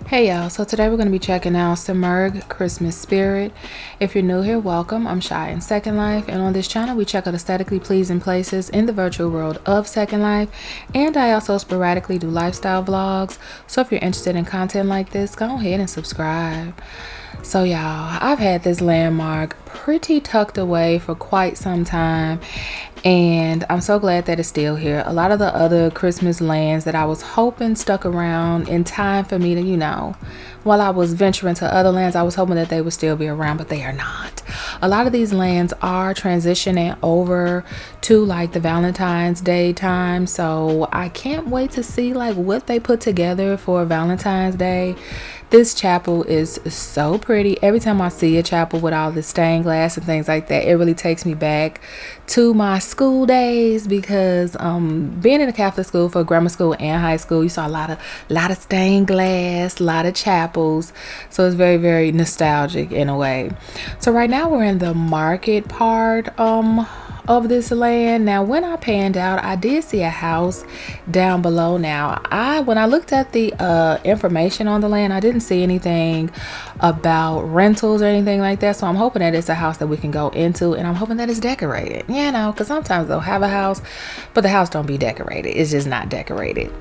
Hey y'all, so today we're going to be checking out Submerge Christmas Spirit. If you're new here, welcome. I'm Shy in Second Life, and on this channel we check out aesthetically pleasing places in the virtual world of Second Life, and I also sporadically do lifestyle vlogs. So if you're interested in content like this, go ahead and subscribe. So y'all, I've had this landmark pretty tucked away for quite some time, and I'm so glad that it's still here. A lot of the other Christmas lands that I was hoping stuck around in time for me to, while I was venturing to other lands, I was hoping that they would still be around, but they are not. A lot of these lands are transitioning over to like the Valentine's Day time, so I can't wait to see like what they put together for Valentine's Day. This chapel is so pretty. Every time I see a chapel with all the stained glass and things like that, it really takes me back to my school days, because being in a Catholic school for grammar school and high school, you saw a lot of stained glass, a lot of chapels. So it's very, very nostalgic in a way. So right now we're in the market part of this land. Now when I panned out, I did see a house down below. Now when I looked at the information on the land, I didn't see anything about rentals or anything like that, so I'm hoping that it's a house that we can go into, and I'm hoping that it's decorated, because sometimes they'll have a house but the house don't be decorated. It's just not decorated.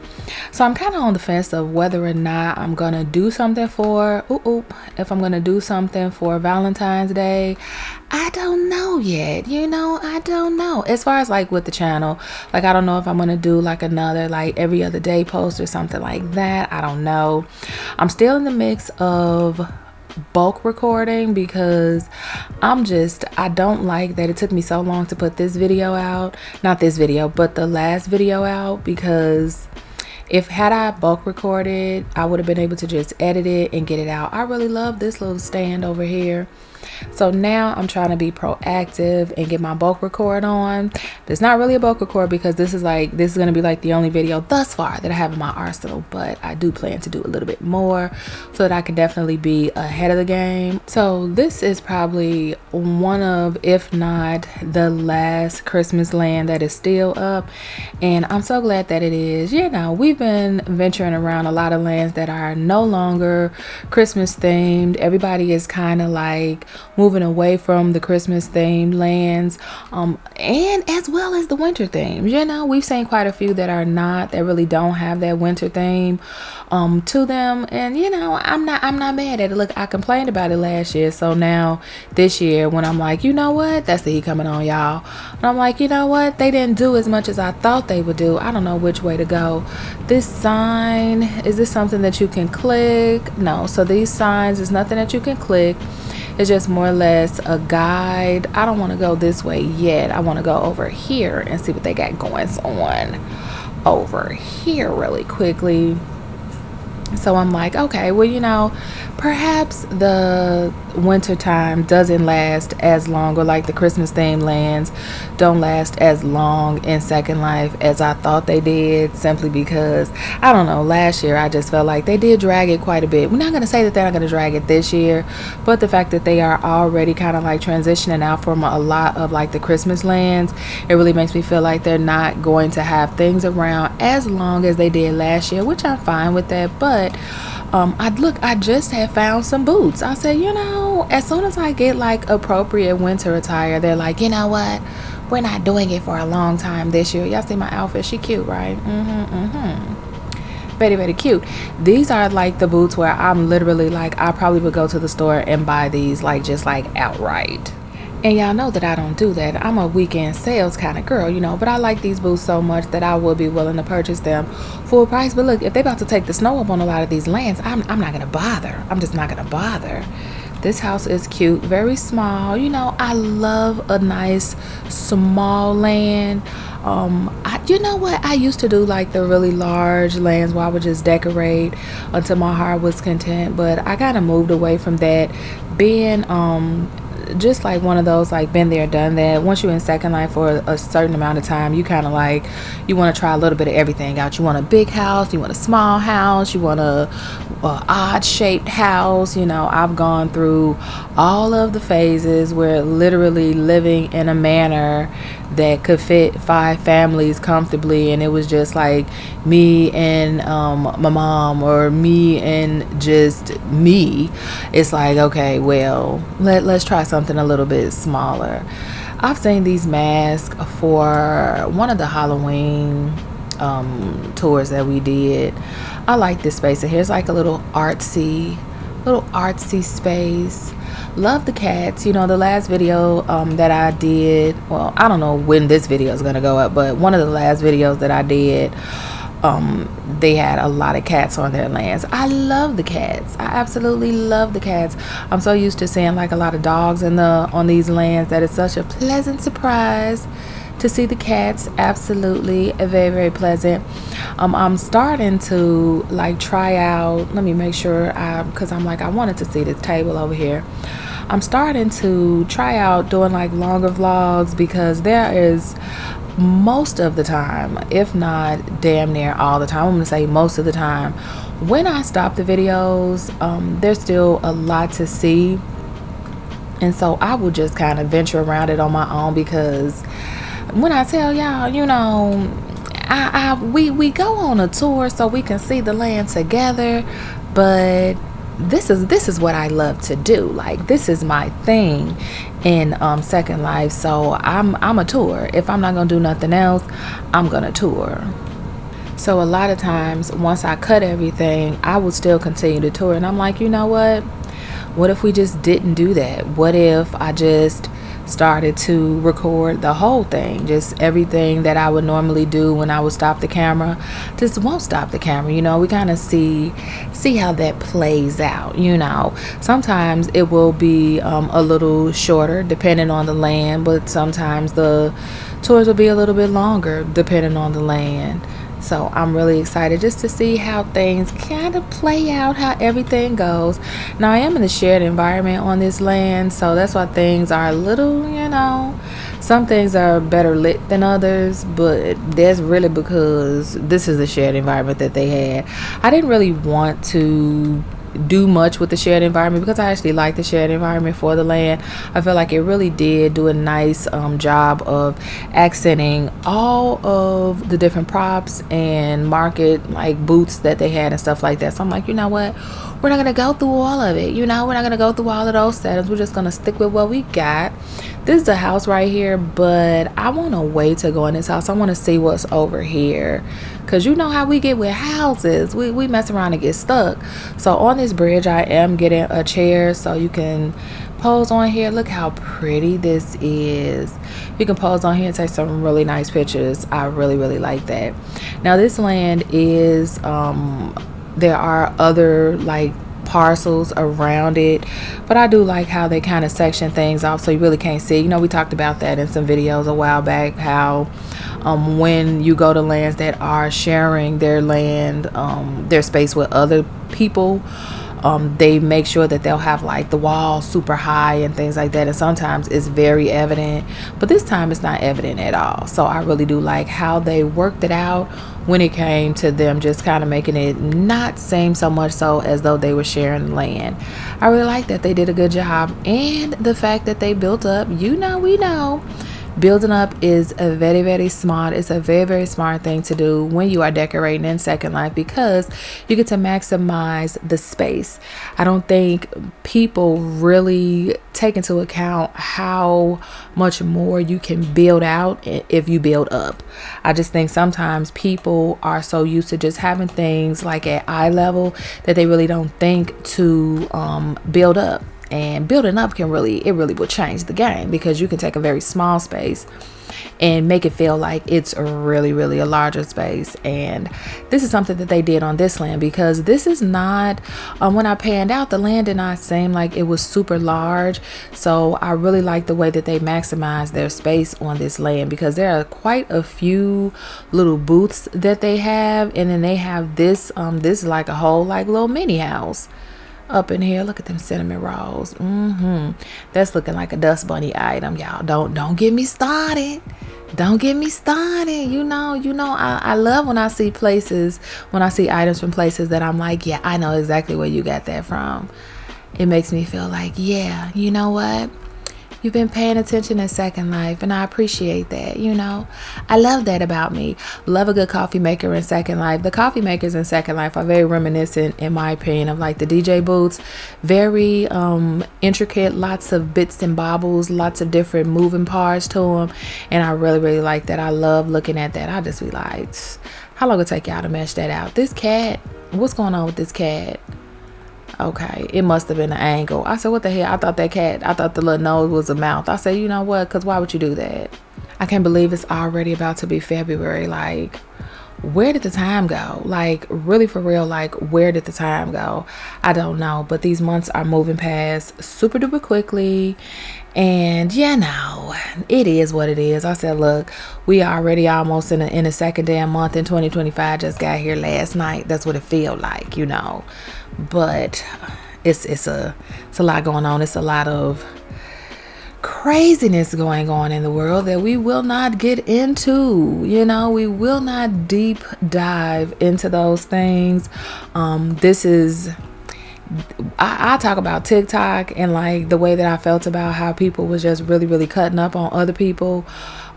So I'm kind of on the fence of whether or not I'm gonna do something for if I'm gonna do something for Valentine's Day. I don't know yet. I don't know. As far as like with the channel, like I don't know if I'm gonna do like another like every other day post or something like that. I don't know. I'm still in the mix of bulk recording, because I don't like that it took me so long to put this video out. Not this video, but the last video out, because had I bulk recorded, I would have been able to just edit it and get it out. I really love this little stand over here. So now I'm trying to be proactive and get my bulk record on. But it's not really a bulk record, because this is going to be like the only video thus far that I have in my arsenal, but I do plan to do a little bit more so that I can definitely be ahead of the game. So this is probably one of, if not the last Christmas land that is still up, and I'm so glad that it is. We've been venturing around a lot of lands that are no longer Christmas themed. Everybody is kind of like moving away from the Christmas themed lands, and as well as the winter themes. We've seen quite a few that really don't have that winter theme to them, and I'm not mad at it. Look, I complained about it last year, so now this year when I'm like, that's the heat coming on, y'all, and I'm like, they didn't do as much as I thought they would do. I don't know which way to go. This sign, is this something that you can click? No. So these signs is nothing that you can click. It's just more or less a guide. I don't want to go this way yet. I want to go over here and see what they got going on over here really quickly. So I'm like, okay, well, perhaps the winter time doesn't last as long, or like the Christmas themed lands don't last as long in Second Life as I thought they did, simply because, I don't know, last year I just felt like they did drag it quite a bit. We're not going to say that they're not going to drag it this year, but the fact that they are already kind of like transitioning out from a lot of like the Christmas lands, it really makes me feel like they're not going to have things around as long as they did last year, which I'm fine with that. But I just had found some boots. I said, as soon as I get like appropriate winter attire, they're like, what? We're not doing it for a long time this year. Y'all see my outfit? She cute, right? Very, very cute. These are like the boots where I'm literally like, I probably would go to the store and buy these like just like outright. And y'all know that I don't do that. I'm a weekend sales kind of girl, but I like these boots so much that I would be willing to purchase them full price. But look, if they're about to take the snow up on a lot of these lands, I'm not going to bother. I'm just not going to bother. This house is cute, very small. I love a nice small land. I used to do like the really large lands where I would just decorate until my heart was content, but I kind of moved away from that, being just like one of those like been there done that. Once you're in Second Life for a certain amount of time, you kind of like, you want to try a little bit of everything out. You want a big house, you want a small house, you want a odd shaped house. You know, I've gone through all of the phases where literally living in a manner that could fit 5 families comfortably, and it was just like me and my mom, or me and just me. It's like, okay, well, let's try something a little bit smaller. I've seen these masks for one of the Halloween tours that we did. I like this space in here. It's like a little artsy space. Love the cats. You know, the last video that I did, well, I don't know when this video is gonna go up, but one of the last videos that I did, they had a lot of cats on their lands. I love the cats. I absolutely love the cats. I'm so used to seeing like a lot of dogs on these lands that it's such a pleasant surprise to see the cats. Absolutely very, very pleasant. I'm starting to like try out, let me make sure, because I'm like, I wanted to see this table over here. I'm starting to try out doing like longer vlogs, because there is, most of the time, if not damn near all the time, I'm gonna say most of the time, when I stop the videos, there's still a lot to see, and so I will just kind of venture around it on my own. Because when I tell y'all, you know, we go on a tour so we can see the land together, but this is what I love to do. Like, this is my thing in Second Life. So I'm a tour. If I'm not gonna do nothing else, I'm gonna tour. So a lot of times, once I cut everything, I will still continue to tour. And I'm like, you know what if we just didn't do that? What if I just started to record the whole thing, just everything that I would normally do when I would stop the camera, just won't stop the camera. You know, we kind of see how that plays out. You know, sometimes it will be a little shorter depending on the land, but sometimes the tours will be a little bit longer depending on the land. So I'm really excited just to see how things kind of play out, how everything goes. Now, I am in a shared environment on this land, so that's why things are a little, you know, some things are better lit than others, but that's really because this is a shared environment that they had. I didn't really want to do much with the shared environment because I actually like the shared environment for the land. I feel like it really did do a nice job of accenting all of the different props and market like booths that they had and stuff like that. So I'm like, you know what, we're not gonna go through all of it. You know, we're not gonna go through all of those settings. We're just gonna stick with what we got. This is a house right here, but I want to wait to go in this house. I want to see what's over here, because you know how we get with houses. We mess around and get stuck. So on this bridge, I am getting a chair so you can pose on here. Look how pretty this is. You can pose on here and take some really nice pictures. I really, really like that. Now, this land is, there are other like parcels around it, but I do like how they kind of section things off so you really can't see. You know, we talked about that in some videos a while back, how when you go to lands that are sharing their land, their space with other people, they make sure that they'll have like the wall super high and things like that, and sometimes it's very evident, but this time it's not evident at all. So I really do like how they worked it out when it came to them just kind of making it not seem so much so as though they were sharing land. I really like that they did a good job, and the fact that they built up, you know, we know building up is a very, very smart, it's a very, very smart thing to do when you are decorating in Second Life, because you get to maximize the space. I don't think people really take into account how much more you can build out if you build up. I just think sometimes people are so used to just having things like at eye level that they really don't think to build up. And building up can really will change the game, because you can take a very small space and make it feel like it's really, really a larger space. And this is something that they did on this land, because this is not, when I panned out, the land did not seem like it was super large. So I really like the way that they maximize their space on this land, because there are quite a few little booths that they have, and then they have this this is like a whole like little mini house. up in here. Look at them cinnamon rolls. That's looking like a dust bunny item, y'all. Don't get me started. Don't get me started. I love when I see items from places that I'm like, yeah, I know exactly where you got that from. It makes me feel like, yeah, you know what? You've been paying attention in Second Life, and I appreciate that. I love that about me. Love a good coffee maker in Second Life. The coffee makers in Second Life are very reminiscent, in my opinion, of like the DJ booths. Very intricate, lots of bits and bobbles, lots of different moving parts to them, and I really, really like that. I love looking at that. I just be like, how long it take y'all to mesh that out? This cat, what's going on with this cat? Okay, it must have been an angle. I said, what the hell? I thought the little nose was a mouth. I said, you know what? Because why would you do that? I can't believe it's already about to be February. Like, where did the time go? Like, really for real, like, where did the time go? I don't know. But these months are moving past super duper quickly. And it is what it is. I said, look, we already almost in the second damn month in 2025. Just got here last night. That's what it feel like, But it's a lot going on. It's a lot of craziness going on in the world that we will not get into. We will not deep dive into those things. I talk about TikTok and like the way that I felt about how people was just really, really cutting up on other people,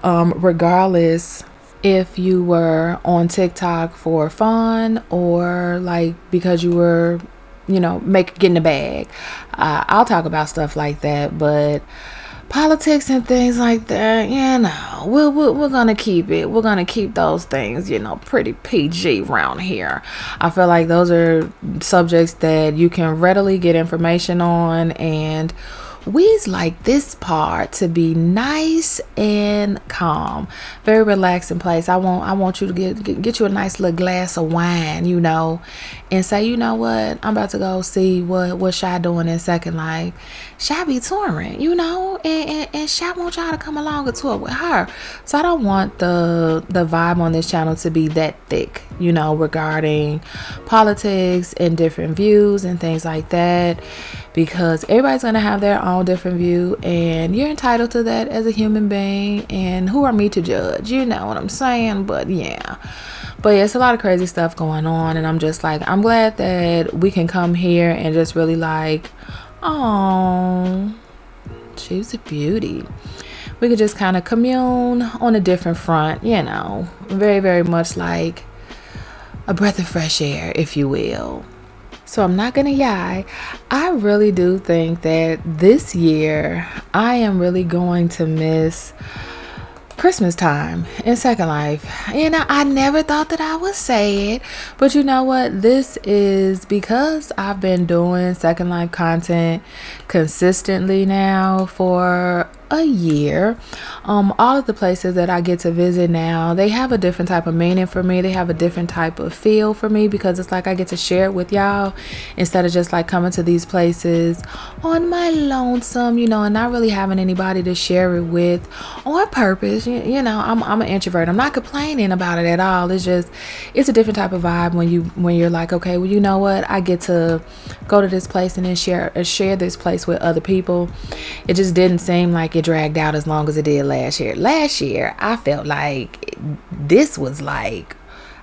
regardless if you were on TikTok for fun or like because you were, getting a bag. I'll talk about stuff like that, but politics and things like that, we're gonna keep it. We're gonna keep those things, pretty PG around here. I feel like those are subjects that you can readily get information on, and we's like this part to be nice and calm, very relaxing place. I want you to get you a nice little glass of wine, and say, you know what, I'm about to go see what Shy doing in Second Life. Shy be touring, and Shy want y'all to come along and tour with her. So I don't want the vibe on this channel to be that thick, regarding politics and different views and things like that, because everybody's going to have their own different view, and you're entitled to that as a human being, and who are me to judge? You know what I'm saying? But yeah, it's a lot of crazy stuff going on, and I'm just like, I'm glad that we can come here and just really like, oh, she's a beauty. We could just kind of commune on a different front, very, very much like a breath of fresh air, if you will. So I'm not gonna lie, I really do think that this year I am really going to miss Christmas time in Second Life. I never thought that I would say it, but you know what? This is because I've been doing Second Life content consistently now for a year. All of the places that I get to visit now, they have a different type of meaning for me. They have a different type of feel for me, because it's like I get to share it with y'all instead of just like coming to these places on my lonesome, and not really having anybody to share it with on purpose. I'm an introvert. I'm not complaining about it at all. It's just, it's a different type of vibe when you're like, okay, well, you know what? I get to go to this place and then share this place with other people. It just didn't seem like it dragged out as long as it did last year. Last year, I felt like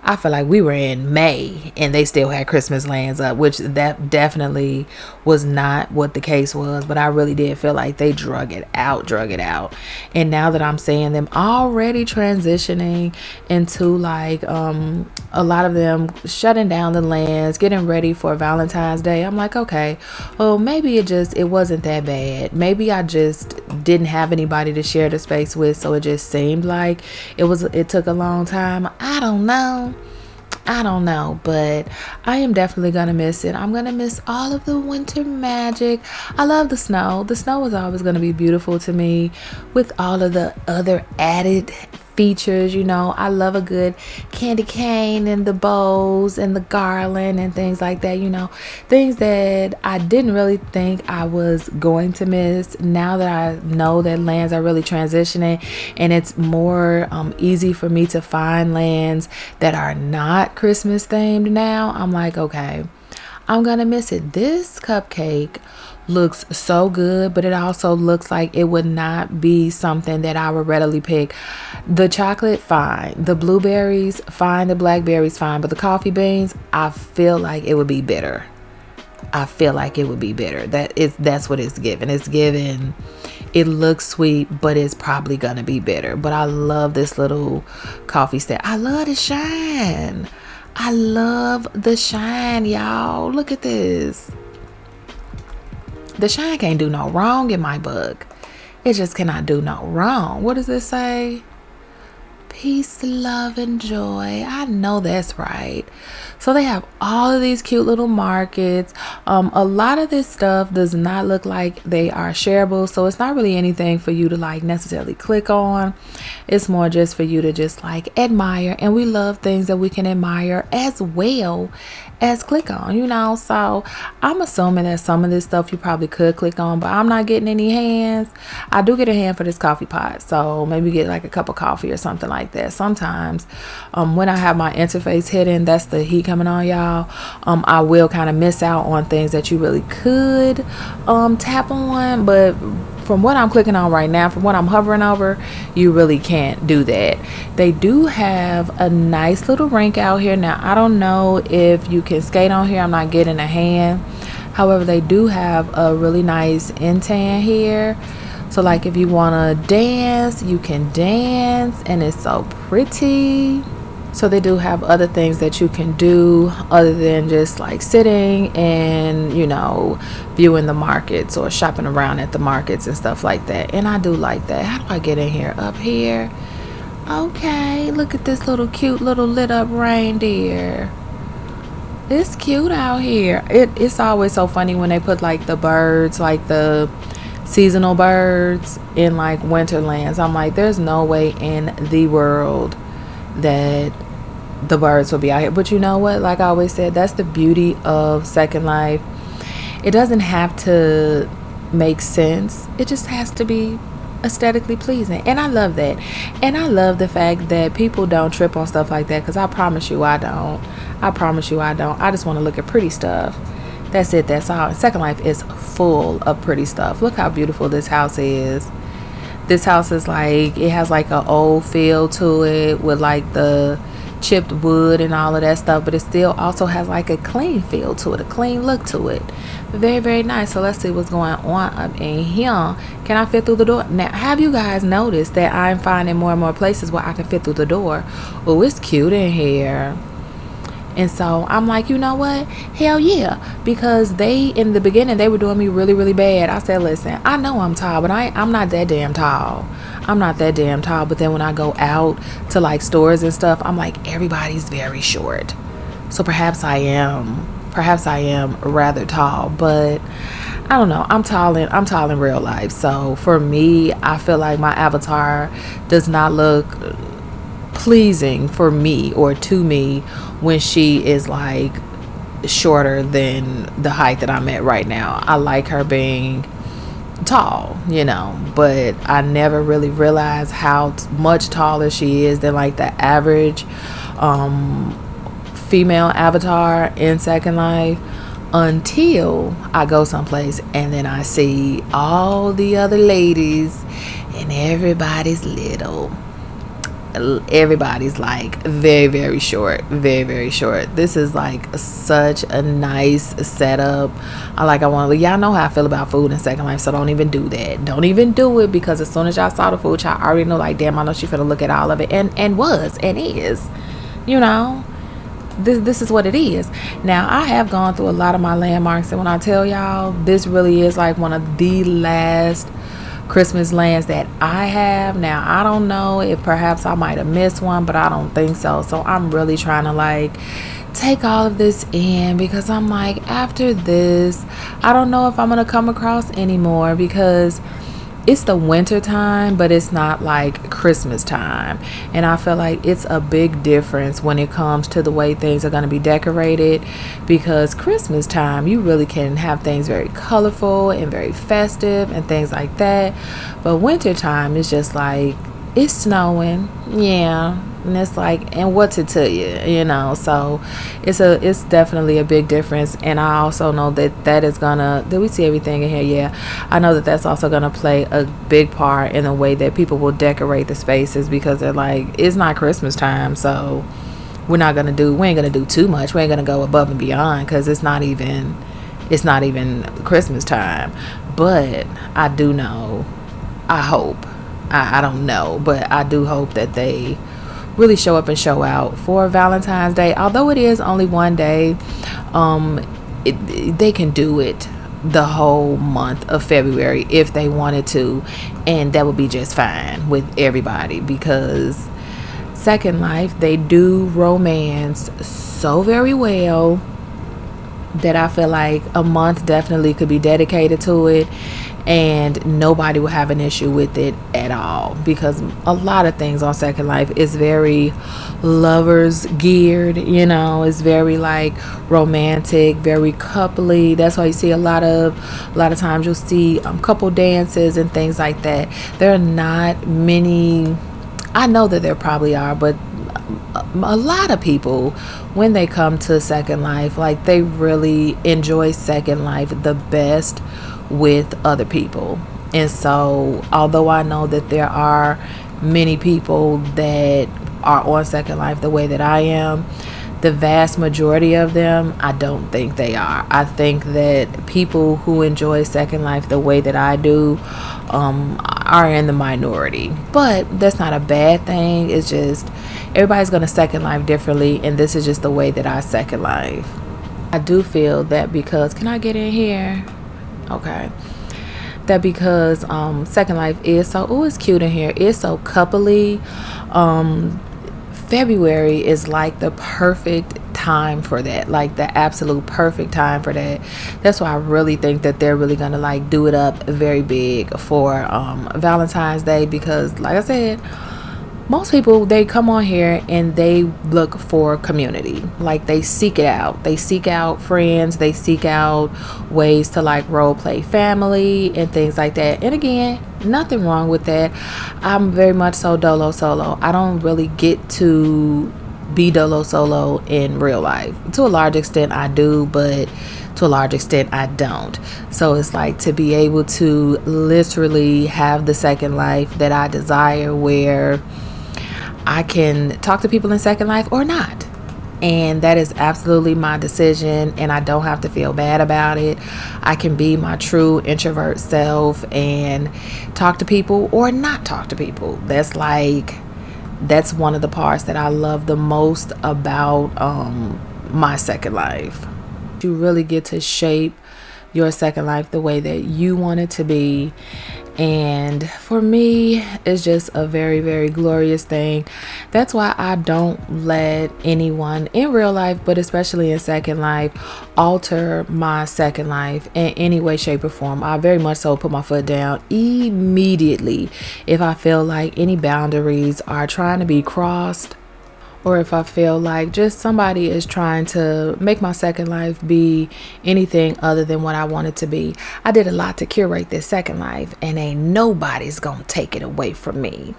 I feel like we were in May and they still had Christmas lands up, which that definitely was not what the case was. But I really did feel like they drug it out. And now that I'm seeing them already transitioning into like a lot of them shutting down the lands, getting ready for Valentine's Day, I'm like, okay, well, maybe it wasn't that bad. Maybe I just didn't have anybody to share the space with, so it just seemed like it took a long time. I don't know, but I am definitely gonna miss it. I'm gonna miss all of the winter magic. I love the snow. The snow is always gonna be beautiful to me, with all of the other added features. I love a good candy cane and the bows and the garland and things like that, things that I didn't really think I was going to miss. Now that I know that lands are really transitioning and it's more easy for me to find lands that are not Christmas themed now, I'm like, okay, I'm gonna miss it. This cupcake looks so good, but it also looks like it would not be something that I would readily pick. The chocolate, fine. The blueberries, fine. The blackberries, fine. But the coffee beans, I feel like it would be bitter. I feel like it would be bitter. That's what it's given. It's given. It looks sweet, but it's probably gonna be bitter. But I love this little coffee stick. I love the shine. I love the shine, y'all. Look at this. The shine can't do no wrong in my book. It just cannot do no wrong. What does it say? Peace, love, and joy. I know that's right. So they have all of these cute little markets. A lot of this stuff does not look like they are shareable, so it's not really anything for you to like necessarily click on. It's more just for you to just like admire, and we love things that we can admire as well as click on, you know. So I'm assuming that some of this stuff you probably could click on, but I'm not getting any hands. I do get a hand for this coffee pot, so maybe get like a cup of coffee or something like that. Sometimes when I have my interface hidden, that's the heat coming on, y'all. I will kind of miss out on things that you really could tap on, but from what I'm clicking on right now, from what I'm hovering over, you really can't do that. They do have a nice little rink out here. Now, I don't know if you can skate on here. I'm not getting a hand. However, they do have a really nice intan here. So like if you want to dance, you can dance, and it's so pretty. So they do have other things that you can do other than just like sitting and, you know, viewing the markets or shopping around at the markets and stuff like that. And I do like that. How do I get in here? Up here. Okay, look at this little cute little lit up reindeer. It's cute out here. It's always so funny when they put like the birds, like the seasonal birds in like Winterlands. I'm like, there's no way in the world that the birds will be out here. But you know what, like I always said, that's the beauty of Second Life. It doesn't have to make sense. It just has to be aesthetically pleasing, and I love that. And I love the fact that people don't trip on stuff like that, because I promise you I don't. I just want to look at pretty stuff. That's it. That's all. Second Life is full of pretty stuff. Look how beautiful this house is. This house is like, it has like an old feel to it with like the chipped wood and all of that stuff, but it still also has like a clean feel to it, a clean look to it. Very, very nice. So let's see what's going on up in here. Can I fit through the door? Now, have you guys noticed that I'm finding more and more places where I can fit through the door? Oh, it's cute in here. And so I'm like, you know what? Hell yeah. Because in the beginning, they were doing me really, really bad. I said, listen, I know I'm tall, but I'm not that damn tall. I'm not that damn tall. But then when I go out to like stores and stuff, I'm like, everybody's very short. So perhaps I am rather tall, but I don't know. I'm tall in real life. So for me, I feel like my avatar does not look pleasing for me or to me when she is like shorter than the height that I'm at right now. I like her being tall, you know, but I never really realized how much taller she is than like the average female avatar in Second Life, until I go someplace and then I see all the other ladies and everybody's little. Everybody's like very, very short, very, very short. This is like such a nice setup. I want to, y'all know how I feel about food in Second Life, so don't even do that. Don't even do it, because as soon as y'all saw the food, y'all already know, like, damn, I know she finna look at all of it, and is, you know. This is what it is. Now, I have gone through a lot of my landmarks, and when I tell y'all, this really is like one of the last Christmas lands that I have. Now, I don't know if perhaps I might have missed one, but I don't think so. So I'm really trying to like take all of this in, because I'm like, after this, I don't know if I'm gonna come across anymore, because it's the winter time, but it's not like Christmas time. And I feel like it's a big difference when it comes to the way things are going to be decorated, because Christmas time, you really can have things very colorful and very festive and things like that. But winter time is just like, it's snowing, yeah, and it's like, and what's it to you, so it's definitely a big difference. And I also know that is gonna, did we see everything in here? Yeah, I know that that's also gonna play a big part in the way that people will decorate the spaces, because they're like, it's not Christmas time, so we ain't gonna do too much. We ain't gonna go above and beyond, because it's not even Christmas time. But I do know, I hope, I don't know, but I do hope that they really show up and show out for Valentine's Day. Although it is only one day, they can do it the whole month of February if they wanted to, and that would be just fine with everybody, because Second Life, they do romance so very well that I feel like a month definitely could be dedicated to it, and nobody will have an issue with it at all, because a lot of things on Second Life is very lovers geared, it's very like romantic, very coupley. That's why you see a lot of times you'll see couple dances and things like that. There are not many, I know that there probably are, but a lot of people, when they come to Second Life, like, they really enjoy Second Life the best with other people. And so although I know that there are many people that are on Second Life the way that I am, the vast majority of them, I don't think they are. I think that people who enjoy Second Life the way that I do are in the minority. But that's not a bad thing. It's just everybody's going to Second Life differently, and this is just the way that I Second Life. I do feel that because, can I get in here? Okay. That because Second Life is so, oh, it's cute in here. It's so coupley. February is like the perfect time for that, like the absolute perfect time for that. That's why I really think that they're really gonna like do it up very big for Valentine's Day, because like I said, most people, they come on here and they look for community. Like, they seek it out. They seek out friends. They seek out ways to like role play family and things like that. And again, nothing wrong with that. I'm very much so dolo solo. I don't really get to be dolo solo in real life. To a large extent I do, but to a large extent I don't. So it's like, to be able to literally have the Second Life that I desire, where I can talk to people in Second Life or not. And that is absolutely my decision, and I don't have to feel bad about it. I can be my true introvert self and talk to people or not talk to people. That's one of the parts that I love the most about my Second Life. You really get to shape your Second Life the way that you want it to be. And for me, it's just a very, very glorious thing. That's why I don't let anyone in real life, but especially in Second Life, alter my Second Life in any way, shape, or form. I very much so put my foot down immediately if I feel like any boundaries are trying to be crossed, or if I feel like just somebody is trying to make my Second Life be anything other than what I want it to be. I did a lot to curate this Second Life, and ain't nobody's gonna take it away from me.